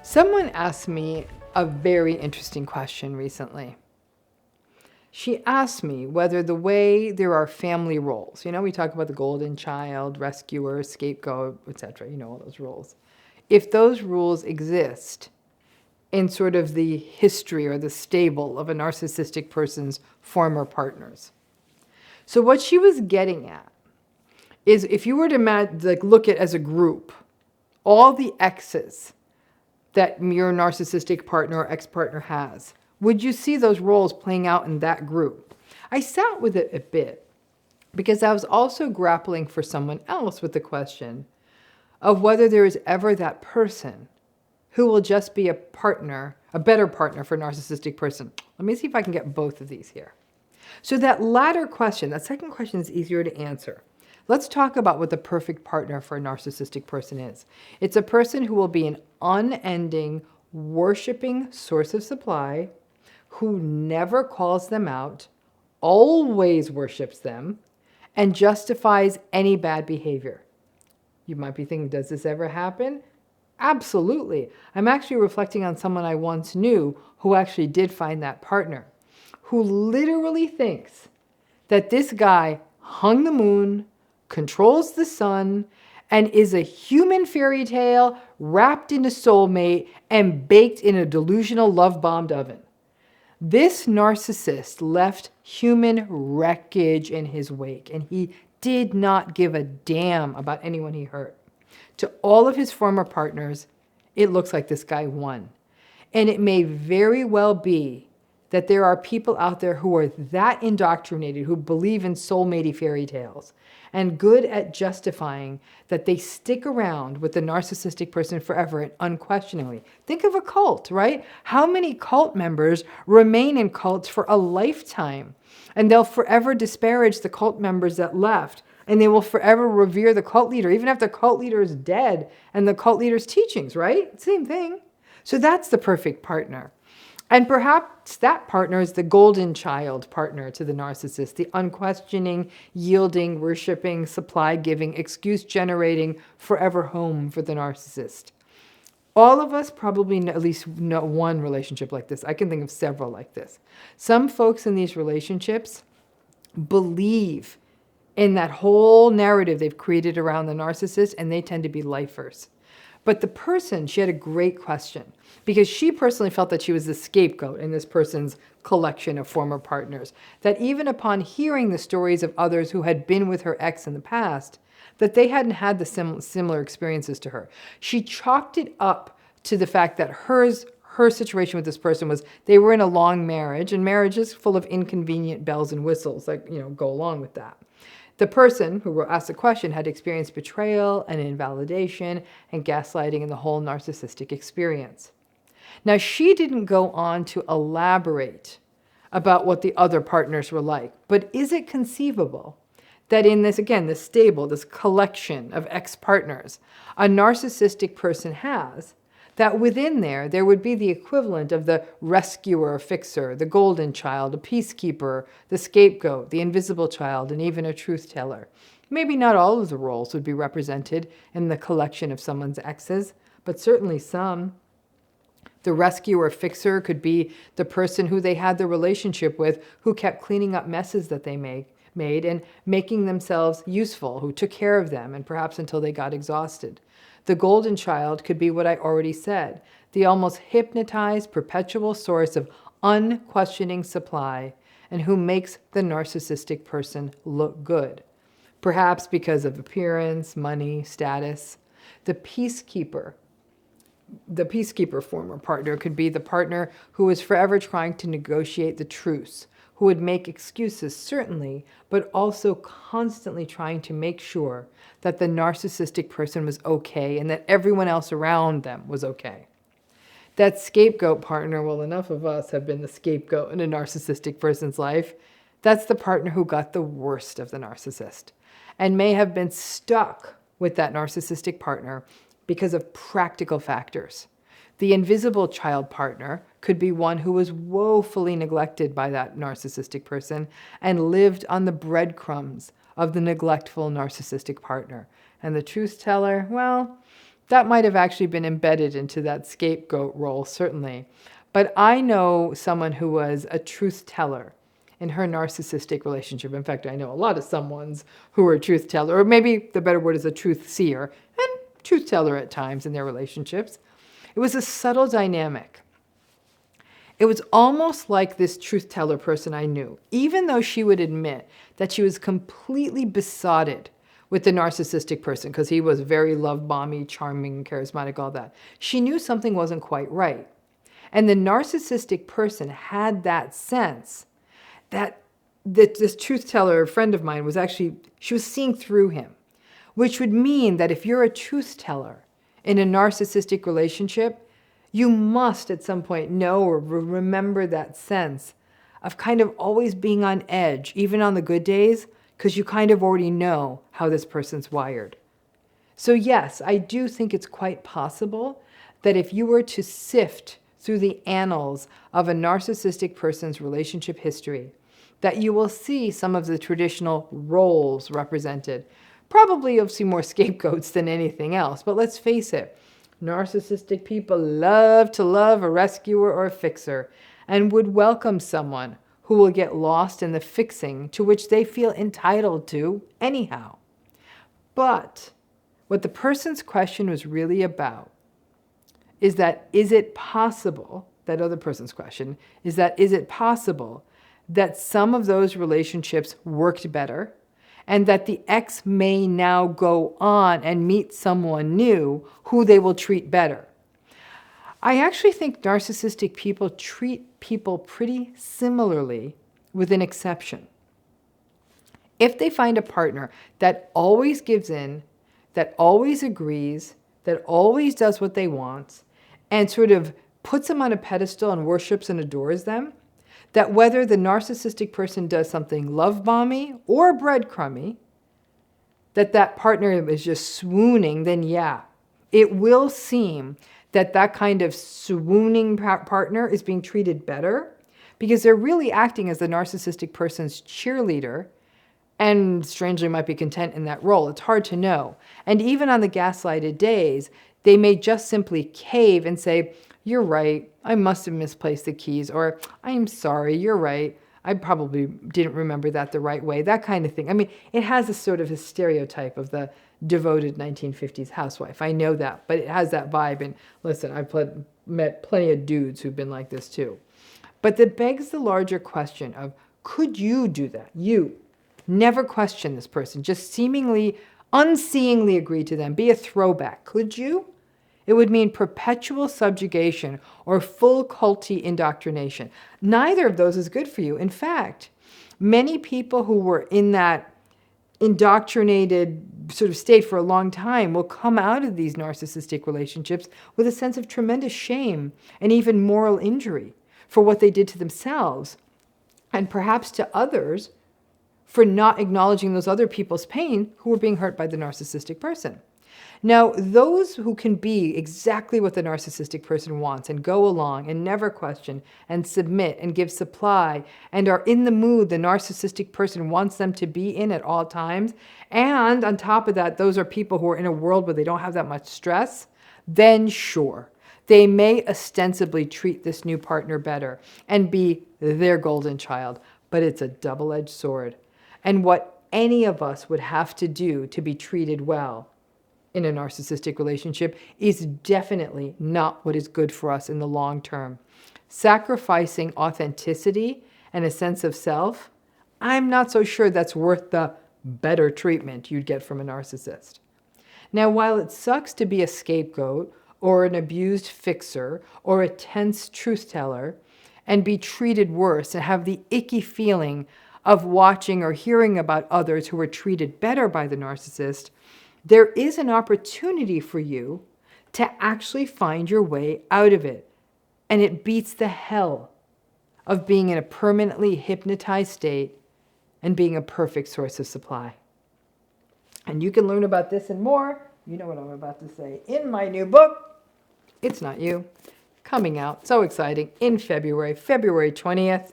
Someone asked me a very interesting question recently. She asked me whether the way there are family roles, we talk about the golden child, rescuer, scapegoat, etc., all those roles. If those rules exist in sort of the history or the stable of a narcissistic person's former partners. So what she was getting at is if you were to look at as a group, all the exes that your narcissistic partner or ex-partner has, would you see those roles playing out in that group? I sat with it a bit because I was also grappling for someone else with the question of whether there is ever that person who will just be a partner, a better partner for a narcissistic person. Let me see if I can get both of these here. So that latter question, that second question is easier to answer. Let's talk about what the perfect partner for a narcissistic person is. It's a person who will be an unending, worshiping source of supply, who never calls them out, always worships them, and justifies any bad behavior. You might be thinking, does this ever happen? Absolutely. I'm actually reflecting on someone I once knew who actually did find that partner, who literally thinks that this guy hung the moon, controls the sun, and is a human fairy tale wrapped in a soulmate and baked in a delusional love-bombed oven. This narcissist left human wreckage in his wake, and he did not give a damn about anyone he hurt. To all of his former partners, it looks like this guy won. And it may very well be that there are people out there who are that indoctrinated, who believe in soulmate fairy tales, and good at justifying that they stick around with the narcissistic person forever and unquestioningly. Think of a cult, right? How many cult members remain in cults for a lifetime? And they'll forever disparage the cult members that left. And they will forever revere the cult leader, even if the cult leader is dead and the cult leader's teachings, right? Same thing. So that's the perfect partner. And perhaps that partner is the golden child partner to the narcissist, the unquestioning, yielding, worshiping, supply-giving, excuse-generating, forever home for the narcissist. All of us probably at least know one relationship like this. I can think of several like this. Some folks in these relationships believe in that whole narrative they've created around the narcissist, and they tend to be lifers. But the person, she had a great question because she personally felt that she was the scapegoat in this person's collection of former partners. That even upon hearing the stories of others who had been with her ex in the past, that they hadn't had the similar experiences to her. She chalked it up to the fact that her situation with this person was they were in a long marriage, and marriage is full of inconvenient bells and whistles that go along with that. The person who asked the question had experienced betrayal and invalidation and gaslighting in the whole narcissistic experience. Now, she didn't go on to elaborate about what the other partners were like, but is it conceivable that in this, again, this stable, this collection of ex-partners, a narcissistic person has, that within there would be the equivalent of the rescuer, fixer, the golden child, a peacekeeper, the scapegoat, the invisible child, and even a truth teller. Maybe not all of the roles would be represented in the collection of someone's exes, but certainly some. The rescuer, fixer could be the person who they had the relationship with, who kept cleaning up messes that they made and making themselves useful, who took care of them, and perhaps until they got exhausted. The golden child could be what I already said, the almost hypnotized, perpetual source of unquestioning supply, and who makes the narcissistic person look good, perhaps because of appearance, money, status. The peacekeeper former partner could be the partner who is forever trying to negotiate the truce, who would make excuses, certainly, but also constantly trying to make sure that the narcissistic person was okay and that everyone else around them was okay. That scapegoat partner, well, enough of us have been the scapegoat in a narcissistic person's life. That's the partner who got the worst of the narcissist and may have been stuck with that narcissistic partner because of practical factors. The invisible child partner could be one who was woefully neglected by that narcissistic person and lived on the breadcrumbs of the neglectful narcissistic partner. And the truth teller, well, That might have actually been embedded into that scapegoat role, certainly. But I know someone who was a truth teller in her narcissistic relationship. In fact, I know a lot of someones who are a truth teller, or maybe the better word is a truth seer, and truth teller at times in their relationships. It was a subtle dynamic. It was almost like this truth teller person I knew, even though she would admit that she was completely besotted with the narcissistic person because he was very love-bomby, charming, charismatic, all that. She knew something wasn't quite right. And the narcissistic person had that sense that this truth teller, a friend of mine, was actually, she was seeing through him, which would mean that if you're a truth teller in a narcissistic relationship, you must at some point know or remember that sense of kind of always being on edge, even on the good days, because you kind of already know how this person's wired. So yes, I do think it's quite possible that if you were to sift through the annals of a narcissistic person's relationship history, that you will see some of the traditional roles represented. Probably you'll see more scapegoats than anything else, but let's face it, narcissistic people love to love a rescuer or a fixer and would welcome someone who will get lost in the fixing to which they feel entitled to anyhow. But what the person's question was really about is that, is it possible, that other person's question, is it possible that some of those relationships worked better and that the ex may now go on and meet someone new who they will treat better? I actually think narcissistic people treat people pretty similarly, with an exception. If they find a partner that always gives in, that always agrees, that always does what they want, and sort of puts them on a pedestal and worships and adores them, that whether the narcissistic person does something love-bomby or breadcrumby, that partner is just swooning, then yeah, it will seem that that kind of swooning partner is being treated better because they're really acting as the narcissistic person's cheerleader and strangely might be content in that role. It's hard to know. And even on the gaslighted days, they may just simply cave and say, "You're right, I must have misplaced the keys," or "I'm sorry, you're right, I probably didn't remember that the right way," that kind of thing. I mean, it has a sort of a stereotype of the devoted 1950s housewife. I know that, but it has that vibe. And listen, I've met plenty of dudes who've been like this too. But that begs the larger question of, could you do that? You never question this person, just seemingly, unseeingly agree to them, be a throwback. Could you? It would mean perpetual subjugation or full culty indoctrination. Neither of those is good for you. In fact, many people who were in that indoctrinated sort of state for a long time will come out of these narcissistic relationships with a sense of tremendous shame and even moral injury for what they did to themselves and perhaps to others for not acknowledging those other people's pain who were being hurt by the narcissistic person. Now, those who can be exactly what the narcissistic person wants and go along and never question and submit and give supply and are in the mood the narcissistic person wants them to be in at all times, and on top of that, those are people who are in a world where they don't have that much stress, then sure, they may ostensibly treat this new partner better and be their golden child, but it's a double-edged sword. And what any of us would have to do to be treated well in a narcissistic relationship is definitely not what is good for us in the long term. Sacrificing authenticity and a sense of self, I'm not so sure that's worth the better treatment you'd get from a narcissist. Now, while it sucks to be a scapegoat or an abused fixer or a tense truth teller and be treated worse and have the icky feeling of watching or hearing about others who were treated better by the narcissist, there is an opportunity for you to actually find your way out of it. And it beats the hell of being in a permanently hypnotized state and being a perfect source of supply. And you can learn about this and more, you know what I'm about to say, in my new book, It's Not You, coming out, so exciting, in February 20th.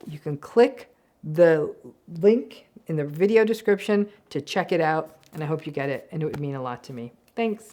You can click the link in the video description to check it out. And I hope you get it, and it would mean a lot to me. Thanks.